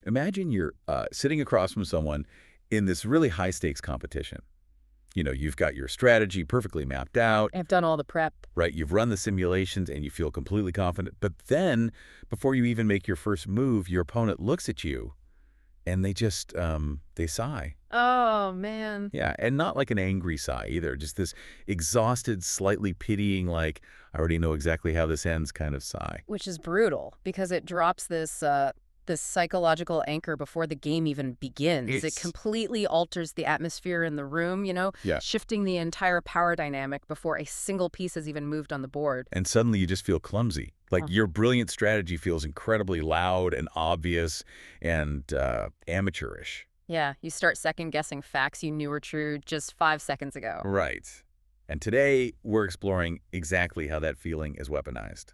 Imagine you're sitting across from someone in this really high-stakes competition. You know, you've got your strategy perfectly mapped out, I've done all the prep. right? You've run the simulations and you feel completely confident. But then, before you even make your first move, your opponent looks at you and they sigh. Oh, man. Yeah, and not like an angry sigh either, just this exhausted, slightly pitying, like, I already know exactly how this ends kind of sigh. Which is brutal because it drops this psychological anchor before the game even begins. It It's, completely alters the atmosphere in the room, yeah. shifting the entire power dynamic before a single piece has even moved on the board. And suddenly you just feel clumsy. Like Huh. your brilliant strategy feels incredibly loud and obvious and amateurish. Yeah, you start second-guessing facts you knew were true just 5 seconds ago. Right. And today we're exploring exactly how that feeling is weaponized.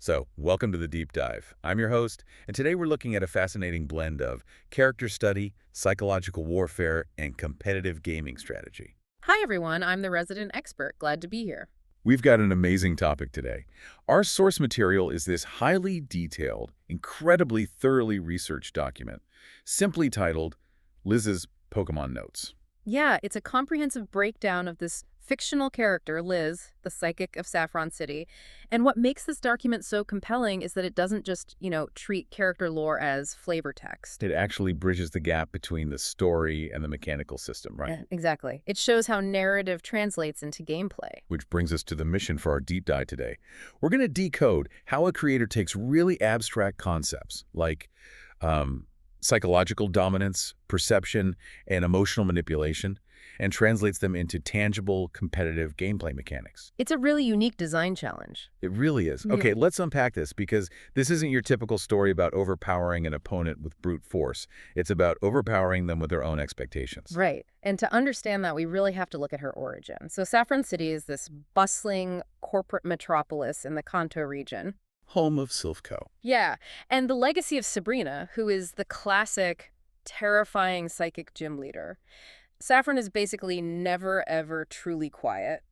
So, welcome to the Deep Dive. I'm your host, and today we're looking at a fascinating blend of character study, psychological warfare, and competitive gaming strategy. Hi, everyone. I'm the resident expert. Glad to be here. We've got an amazing topic today. Our source material is this highly detailed, incredibly thoroughly researched document, simply titled Liz's Pokémon Notes. Yeah, it's a comprehensive breakdown of this fictional character, Liz, the psychic of Saffron City. And what makes this document so compelling is that it doesn't just, treat character lore as flavor text. It actually bridges the gap between the story and the mechanical system, right? Yeah, exactly. It shows how narrative translates into gameplay. Which brings us to the mission for our deep dive today. We're going to decode how a creator takes really abstract concepts like psychological dominance, perception, and emotional manipulation, and translates them into tangible, competitive gameplay mechanics. It's a really unique design challenge. It really is. Yeah. Okay, let's unpack this because this isn't your typical story about overpowering an opponent with brute force. It's about overpowering them with their own expectations. Right. And to understand that, we really have to look at her origin. So Saffron City is this bustling corporate metropolis in the Kanto region. Home of Silphco. Yeah, and the legacy of Sabrina, who is the classic, terrifying psychic gym leader. Saffron is basically never, ever truly quiet.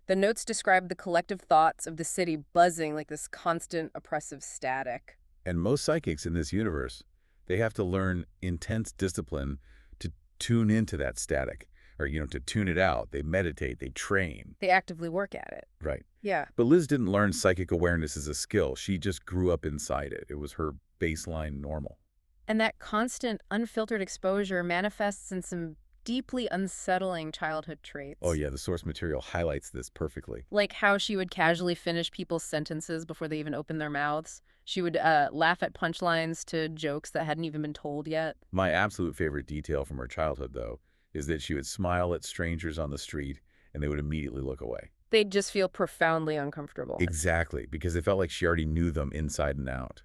The notes describe the collective thoughts of the city buzzing like this constant oppressive static. And most psychics in this universe, they have to learn intense discipline to tune into that static, or, to tune it out. They meditate, they train. They actively work at it. Right. Yeah. But Liz didn't learn psychic awareness as a skill. She just grew up inside it. It was her baseline normal. And that constant, unfiltered exposure manifests in some deeply unsettling childhood traits. Oh yeah, the source material highlights this perfectly. Like how she would casually finish people's sentences before they even opened their mouths. She would laugh at punchlines to jokes that hadn't even been told yet. My absolute favorite detail from her childhood, though, is that she would smile at strangers on the street and they would immediately look away. They'd just feel profoundly uncomfortable. Exactly, because it felt like she already knew them inside and out.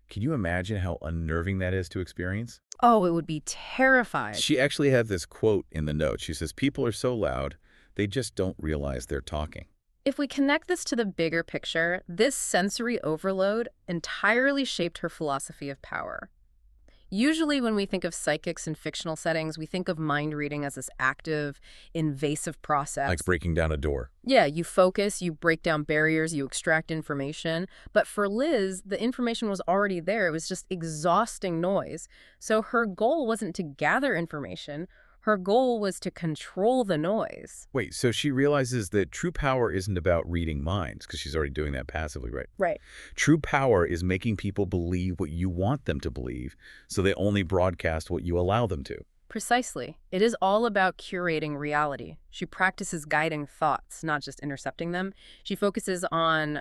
Can you imagine how unnerving that is to experience? Oh, it would be terrifying. She actually had this quote in the note. She says, "People are so loud, they just don't realize they're talking." If we connect this to the bigger picture, this sensory overload entirely shaped her philosophy of power. Usually when we think of psychics in fictional settings, we think of mind reading as this active, invasive process. Like breaking down a door. Yeah, you focus, you break down barriers, you extract information. But for Liz, the information was already there. It was just exhausting noise. So her goal wasn't to gather information. Her goal was to control the noise. Wait, so she realizes that true power isn't about reading minds, because she's already doing that passively, right? Right. True power is making people believe what you want them to believe, so they only broadcast what you allow them to. Precisely. It is all about curating reality. She practices guiding thoughts, not just intercepting them. She focuses on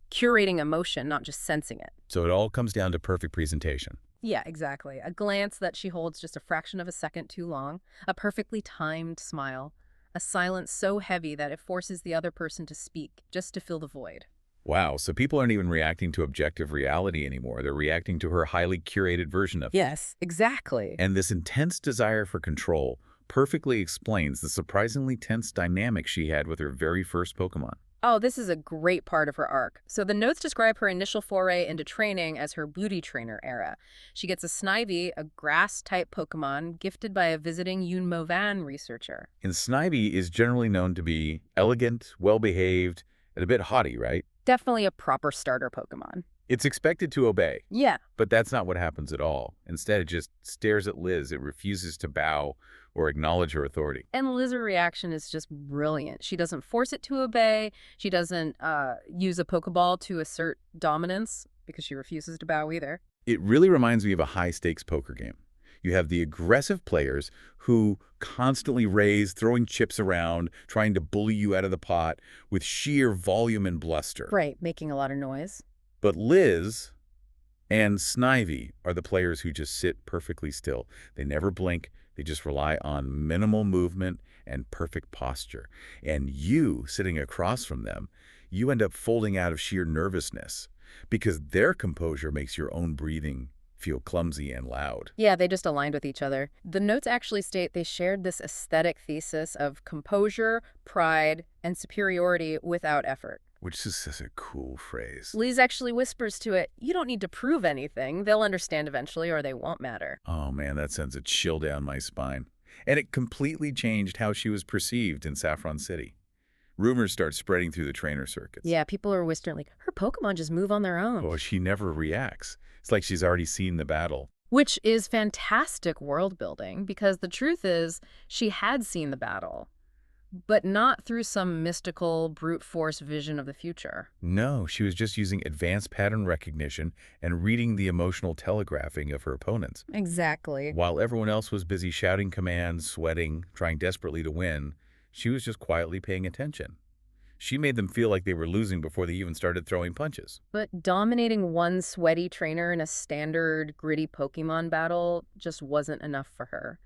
curating emotion, not just sensing it. So it all comes down to perfect presentation. Yeah, exactly. A glance that she holds just a fraction of a second too long, a perfectly timed smile, a silence so heavy that it forces the other person to speak, just to fill the void. Wow, so people aren't even reacting to objective reality anymore. They're reacting to her highly curated version of it. Yes, exactly. And this intense desire for control perfectly explains the surprisingly tense dynamic she had with her very first Pokémon. Oh, this is a great part of her arc. So the notes describe her initial foray into training as her beauty trainer era. She gets a Snivy, a grass-type Pokemon, gifted by a visiting Yunmovan researcher. And Snivy is generally known to be elegant, well-behaved, and a bit haughty, right? Definitely a proper starter Pokemon. It's expected to obey, Yeah. but that's not what happens at all. Instead, it just stares at Liz. It refuses to bow or acknowledge her authority. And Liz's reaction is just brilliant. She doesn't force it to obey. She doesn't use a Pokeball to assert dominance because she refuses to bow either. It really reminds me of a high-stakes poker game. You have the aggressive players who constantly raise, throwing chips around, trying to bully you out of the pot with sheer volume and bluster. Right, making a lot of noise. But Liz and Snivy are the players who just sit perfectly still. They never blink. They just rely on minimal movement and perfect posture. And you, sitting across from them, you end up folding out of sheer nervousness because their composure makes your own breathing feel clumsy and loud. Yeah, they just aligned with each other. The notes actually state they shared this aesthetic thesis of composure, pride, and superiority without effort. Which is such a cool phrase. Liz actually whispers to it, "You don't need to prove anything. They'll understand eventually or they won't matter." Oh man, that sends a chill down my spine. And it completely changed how she was perceived in Saffron City. Rumors start spreading through the trainer circuits. Yeah, people are whispering like, her Pokemon just move on their own. Oh, she never reacts. It's like she's already seen the battle. Which is fantastic world building because the truth is she had seen the battle, but not through some mystical brute force vision of the future. No, she was just using advanced pattern recognition and reading the emotional telegraphing of her opponents. Exactly. While everyone else was busy shouting commands, sweating, trying desperately to win, she was just quietly paying attention. She made them feel like they were losing before they even started throwing punches. But dominating one sweaty trainer in a standard gritty Pokemon battle just wasn't enough for her.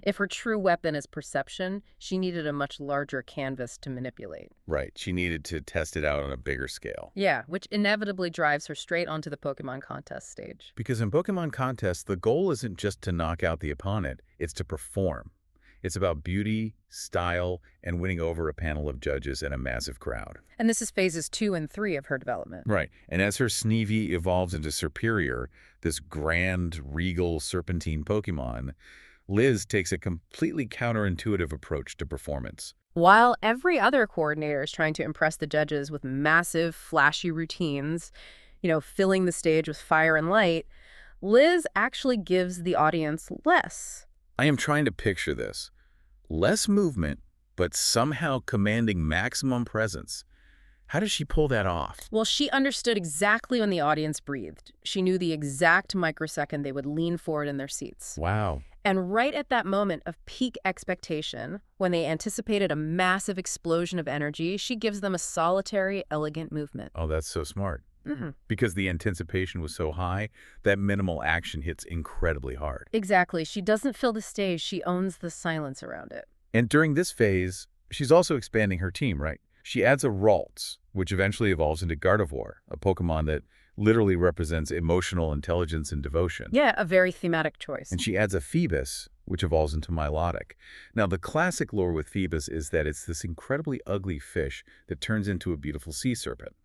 If her true weapon is perception, she needed a much larger canvas to manipulate. Right, she needed to test it out on a bigger scale. Yeah, which inevitably drives her straight onto the Pokemon contest stage. Because in Pokemon contests, the goal isn't just to knock out the opponent, it's to perform. It's about beauty, style, and winning over a panel of judges and a massive crowd. And this is phases 2 and 3 of her development. Right, and as her Snivy evolves into Serperior, this grand, regal, serpentine Pokemon, Liz takes a completely counterintuitive approach to performance. While every other coordinator is trying to impress the judges with massive, flashy routines, filling the stage with fire and light, Liz actually gives the audience less. I am trying to picture this. Less movement, but somehow commanding maximum presence. How does she pull that off? Well, she understood exactly when the audience breathed. She knew the exact microsecond they would lean forward in their seats. Wow. And right at that moment of peak expectation, when they anticipated a massive explosion of energy, she gives them a solitary, elegant movement. Oh, that's so smart. Mm-hmm. Because the anticipation was so high, that minimal action hits incredibly hard. Exactly. She doesn't fill the stage. She owns the silence around it. And during this phase, she's also expanding her team, right? She adds a Ralts, which eventually evolves into Gardevoir, a Pokemon that literally represents emotional intelligence and devotion. Yeah, a very thematic choice. And she adds a Phoebus, which evolves into Milotic. Now, the classic lore with Phoebus is that it's this incredibly ugly fish that turns into a beautiful sea serpent.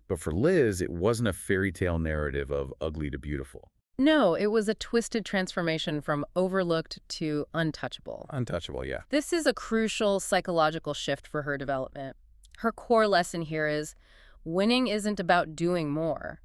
But for Liz, it wasn't a fairy tale narrative of ugly to beautiful. No, it was a twisted transformation from overlooked to untouchable. Untouchable, yeah. This is a crucial psychological shift for her development. Her core lesson here is winning isn't about doing more.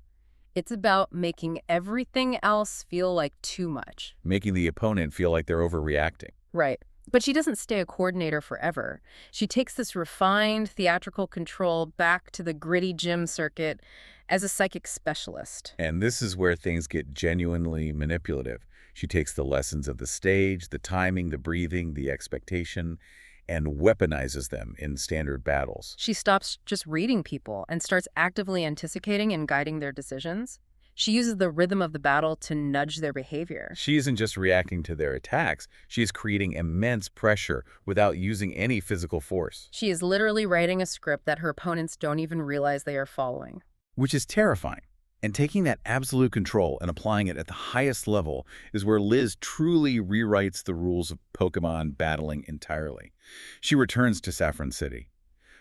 It's about making everything else feel like too much. Making the opponent feel like they're overreacting. Right. But she doesn't stay a coordinator forever. She takes this refined theatrical control back to the gritty gym circuit as a psychic specialist. And this is where things get genuinely manipulative. She takes the lessons of the stage, the timing, the breathing, the expectation, and weaponizes them in standard battles. She stops just reading people and starts actively anticipating and guiding their decisions. She uses the rhythm of the battle to nudge their behavior. She isn't just reacting to their attacks, she is creating immense pressure without using any physical force. She is literally writing a script that her opponents don't even realize they are following. Which is terrifying. And taking that absolute control and applying it at the highest level is where Liz truly rewrites the rules of Pokemon battling entirely. She returns to Saffron City.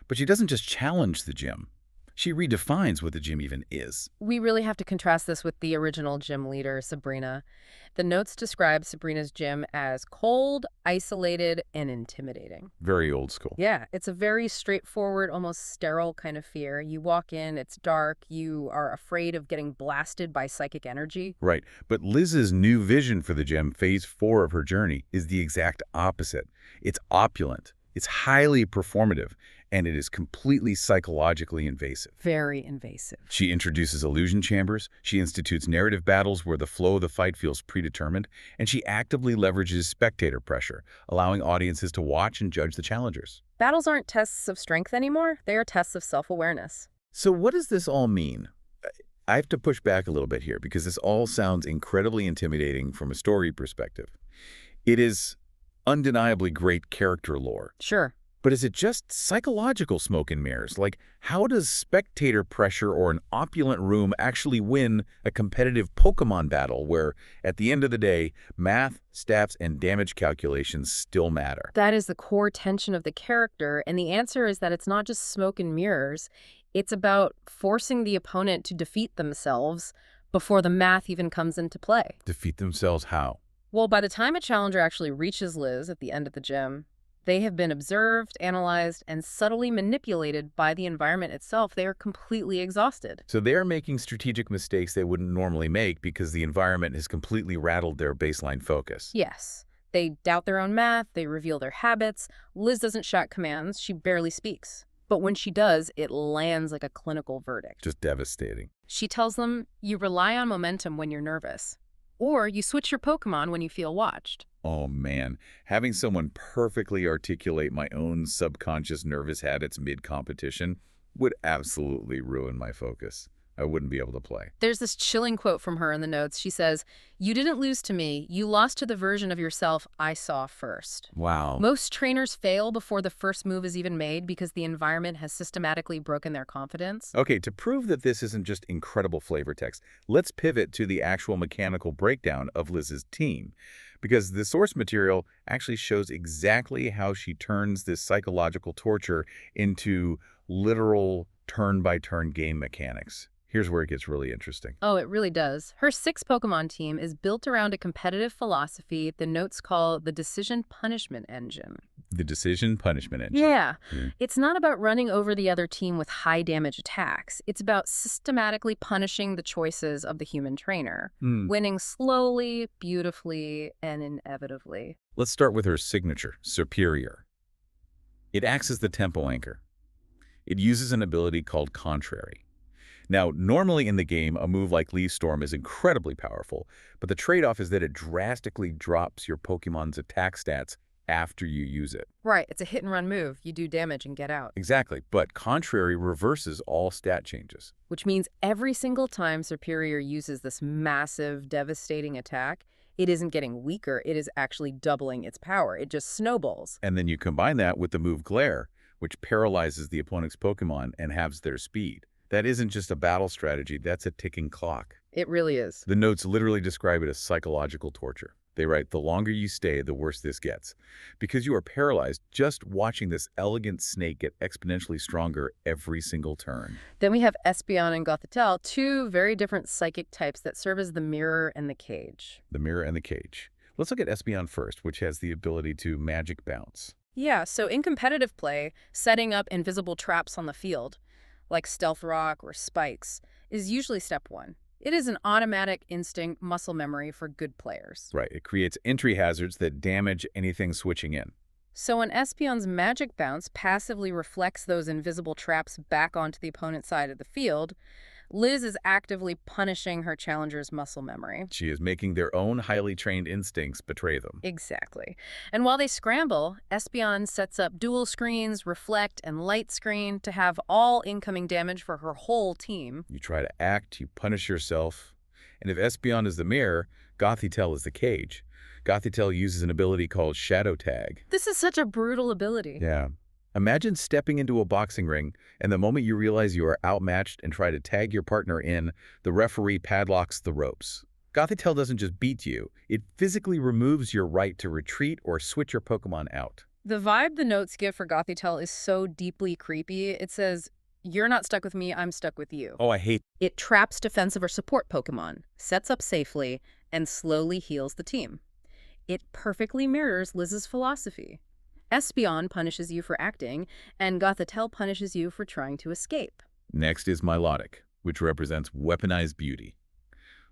But she doesn't just challenge the gym. She redefines what the gym even is. We really have to contrast this with the original gym leader, Sabrina. The notes describe Sabrina's gym as cold, isolated, and intimidating. Very old school. Yeah, it's a very straightforward, almost sterile kind of fear. You walk in, it's dark, you are afraid of getting blasted by psychic energy. Right. But Liz's new vision for the gym, phase 4 of her journey, is the exact opposite. It's opulent. It's highly performative, and it is completely psychologically invasive. Very invasive. She introduces illusion chambers, she institutes narrative battles where the flow of the fight feels predetermined, and she actively leverages spectator pressure, allowing audiences to watch and judge the challengers. Battles aren't tests of strength anymore, they are tests of self-awareness. So what does this all mean? I have to push back a little bit here because this all sounds incredibly intimidating from a story perspective. It is undeniably great character lore. Sure. But is it just psychological smoke and mirrors? Like, how does spectator pressure or an opulent room actually win a competitive Pokémon battle where, at the end of the day, math, stats, and damage calculations still matter? That is the core tension of the character, and the answer is that it's not just smoke and mirrors. It's about forcing the opponent to defeat themselves before the math even comes into play. Defeat themselves how? Well, by the time a challenger actually reaches Liz at the end of the gym, they have been observed, analyzed, and subtly manipulated by the environment itself. They are completely exhausted. So they're making strategic mistakes they wouldn't normally make because the environment has completely rattled their baseline focus. Yes. They doubt their own math, they reveal their habits. Liz doesn't shout commands, she barely speaks. But when she does, it lands like a clinical verdict. Just devastating. She tells them, you rely on momentum when you're nervous. Or you switch your Pokémon when you feel watched. Oh man, having someone perfectly articulate my own subconscious nervous habits mid-competition would absolutely ruin my focus. I wouldn't be able to play. There's this chilling quote from her in the notes. She says, you didn't lose to me, you lost to the version of yourself I saw first. Wow. Most trainers fail before the first move is even made because the environment has systematically broken their confidence. Okay, to prove that this isn't just incredible flavor text, let's pivot to the actual mechanical breakdown of Liz's team. Because the source material actually shows exactly how she turns this psychological torture into literal turn-by-turn game mechanics. Here's where it gets really interesting. Oh, it really does. Her 6 Pokémon team is built around a competitive philosophy the notes call the decision punishment engine. The decision punishment engine. Yeah. It's not about running over the other team with high damage attacks. It's about systematically punishing the choices of the human trainer, winning slowly, beautifully, and inevitably. Let's start with her signature, Serperior. It acts as the tempo anchor. It uses an ability called Contrary. Now, normally in the game, a move like Leaf Storm is incredibly powerful, but the trade-off is that it drastically drops your Pokemon's attack stats after you use it. Right, it's a hit-and-run move. You do damage and get out. Exactly, but Contrary reverses all stat changes. Which means every single time Serperior uses this massive, devastating attack, it isn't getting weaker, it is actually doubling its power. It just snowballs. And then you combine that with the move Glare, which paralyzes the opponent's Pokemon and halves their speed. That isn't just a battle strategy, that's a ticking clock. It really is. The notes literally describe it as psychological torture. They write, the longer you stay, the worse this gets. Because you are paralyzed just watching this elegant snake get exponentially stronger every single turn. Then we have Espeon and Gothitelle, 2 very different psychic types that serve as the mirror and the cage. The mirror and the cage. Let's look at Espeon first, which has the ability to magic bounce. Yeah, so in competitive play, setting up invisible traps on the field, like Stealth Rock or Spikes, is usually step 1. It is an automatic instinct muscle memory for good players. Right, it creates entry hazards that damage anything switching in. So when Espeon's magic bounce passively reflects those invisible traps back onto the opponent's side of the field, Liz is actively punishing her challenger's muscle memory. She is making their own highly trained instincts betray them. Exactly. And while they scramble, Espeon sets up dual screens, reflect, and light screen to have all incoming damage for her whole team. You try to act, you punish yourself. And if Espeon is the mirror, Gothitelle is the cage. Gothitelle uses an ability called Shadow Tag. This is such a brutal ability. Yeah. Imagine stepping into a boxing ring, and the moment you realize you are outmatched and try to tag your partner in, the referee padlocks the ropes. Gothitelle doesn't just beat you, it physically removes your right to retreat or switch your Pokemon out. The vibe the notes give for Gothitelle is so deeply creepy. It says, You're not stuck with me, I'm stuck with you. Oh, I hate. It traps defensive or support Pokémon, sets up safely, and slowly heals the team. It perfectly mirrors Liz's philosophy. Espeon punishes you for acting, and Gothitelle punishes you for trying to escape. Next is Milotic, which represents weaponized beauty.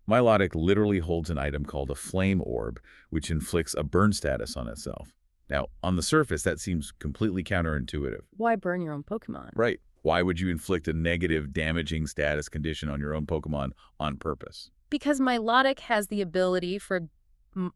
Milotic literally holds an item called a flame orb, which inflicts a burn status on itself. Now, on the surface, that seems completely counterintuitive. Why burn your own Pokémon? Right. Why would you inflict a negative, damaging status condition on your own Pokémon on purpose? Because Milotic has the ability for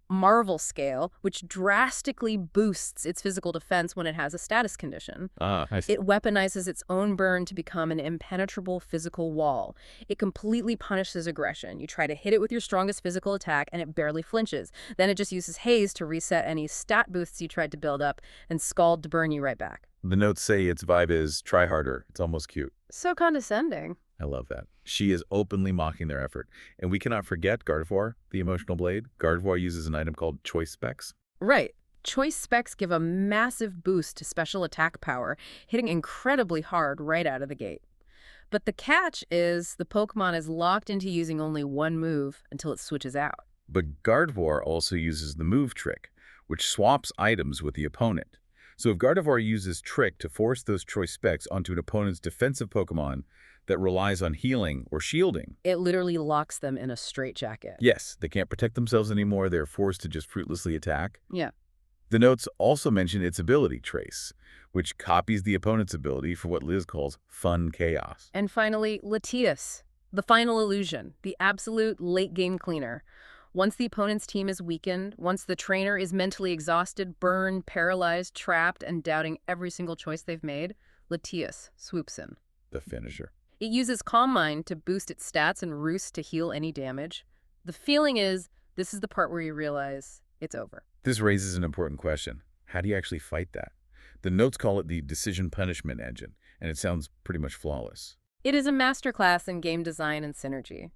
Marvel Scale, which drastically boosts its physical defense when it has a status condition. I see. It weaponizes its own burn to become an impenetrable physical wall. It completely punishes aggression. You try to hit it with your strongest physical attack, and it barely flinches. Then it just uses haze to reset any stat boosts you tried to build up, and Scald to burn you right back. The notes say its vibe is try harder. It's almost cute. So condescending. I love that. She is openly mocking their effort. And we cannot forget Gardevoir, the emotional blade. Gardevoir uses an item called Choice Specs. Right. Choice Specs give a massive boost to special attack power, hitting incredibly hard right out of the gate. But the catch is the Pokémon is locked into using only one move until it switches out. But Gardevoir also uses the move trick, which swaps items with the opponent. So if Gardevoir uses Trick to force those Choice Specs onto an opponent's defensive Pokémon that relies on healing or shielding, it literally locks them in a straitjacket. yes, they can't protect themselves anymore. They're forced to just fruitlessly attack. Yeah. The notes also mention its ability trace, which copies the opponent's ability for what Liz calls fun chaos. And finally, Latias, the final illusion, the absolute late-game cleaner. Once the opponent's team is weakened, once the trainer is mentally exhausted, burned, paralyzed, trapped, and doubting every single choice they've made, Latias swoops in. The finisher. It uses Calm Mind to boost its stats and Roost to heal any damage. The feeling is, this is the part where you realize it's over. This raises an important question. How do you actually fight that? The notes call it the decision punishment engine, and it sounds pretty much flawless. It is a masterclass in game design and synergy.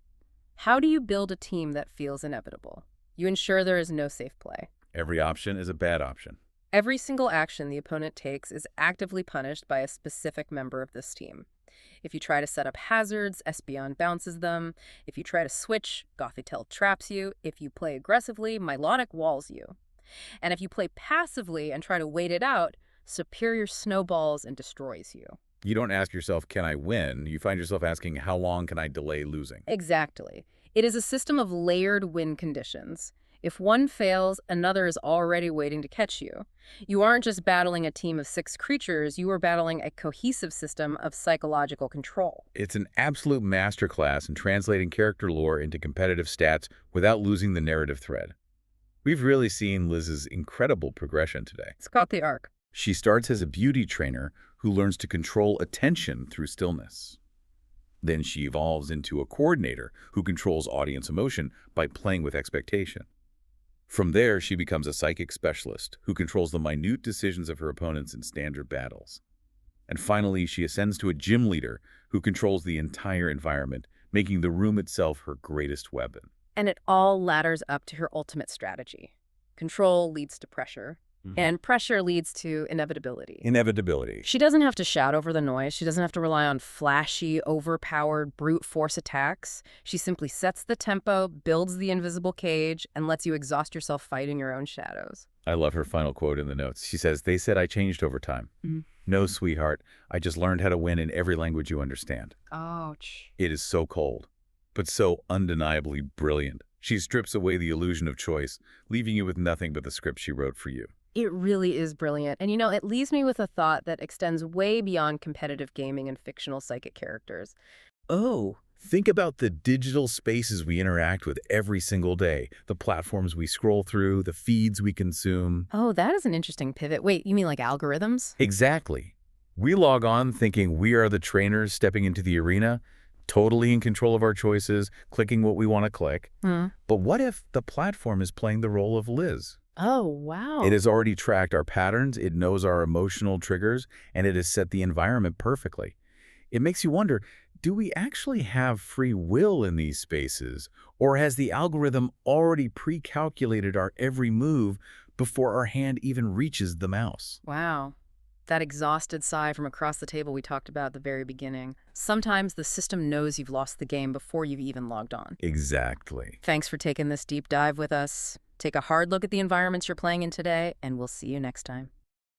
How do you build a team that feels inevitable? You ensure there is no safe play. Every option is a bad option. Every single action the opponent takes is actively punished by a specific member of this team. If you try to set up hazards, Espeon bounces them. If you try to switch, Gothitelle traps you. If you play aggressively, Milotic walls you. And if you play passively and try to wait it out, Serperior snowballs and destroys you. You don't ask yourself, can I win? You find yourself asking, how long can I delay losing? Exactly. It is a system of layered win conditions. If one fails, another is already waiting to catch you. You aren't just battling a team of 6 creatures, you are battling a cohesive system of psychological control. It's an absolute masterclass in translating character lore into competitive stats without losing the narrative thread. We've really seen Liz's incredible progression today. It's called the arc. She starts as a beauty trainer who learns to control attention through stillness. Then she evolves into a coordinator who controls audience emotion by playing with expectation. From there, she becomes a psychic specialist who controls the minute decisions of her opponents in standard battles. And finally, she ascends to a gym leader who controls the entire environment, making the room itself her greatest weapon. And it all ladders up to her ultimate strategy. Control leads to pressure, and pressure leads to inevitability. Inevitability. She doesn't have to shout over the noise. She doesn't have to rely on flashy, overpowered, brute force attacks. She simply sets the tempo, builds the invisible cage, and lets you exhaust yourself fighting your own shadows. I love her final quote in the notes. She says, "They said I changed over time. No, sweetheart, I just learned how to win in every language you understand." Ouch. It is so cold, but so undeniably brilliant. She strips away the illusion of choice, leaving you with nothing but the script she wrote for you. It really is brilliant. And it leaves me with a thought that extends way beyond competitive gaming and fictional psychic characters. Oh, think about the digital spaces we interact with every single day, the platforms we scroll through, the feeds we consume. Oh, that is an interesting pivot. Wait, you mean like algorithms? Exactly. We log on thinking we are the trainers stepping into the arena, totally in control of our choices, clicking what we want to click. But what if the platform is playing the role of Liz? Oh, wow. It has already tracked our patterns, it knows our emotional triggers, and it has set the environment perfectly. It makes you wonder, do we actually have free will in these spaces, or has the algorithm already pre-calculated our every move before our hand even reaches the mouse? Wow. That exhausted sigh from across the table we talked about at the very beginning. Sometimes the system knows you've lost the game before you've even logged on. Exactly. Thanks for taking this deep dive with us. Take a hard look at the environments you're playing in today, and we'll see you next time.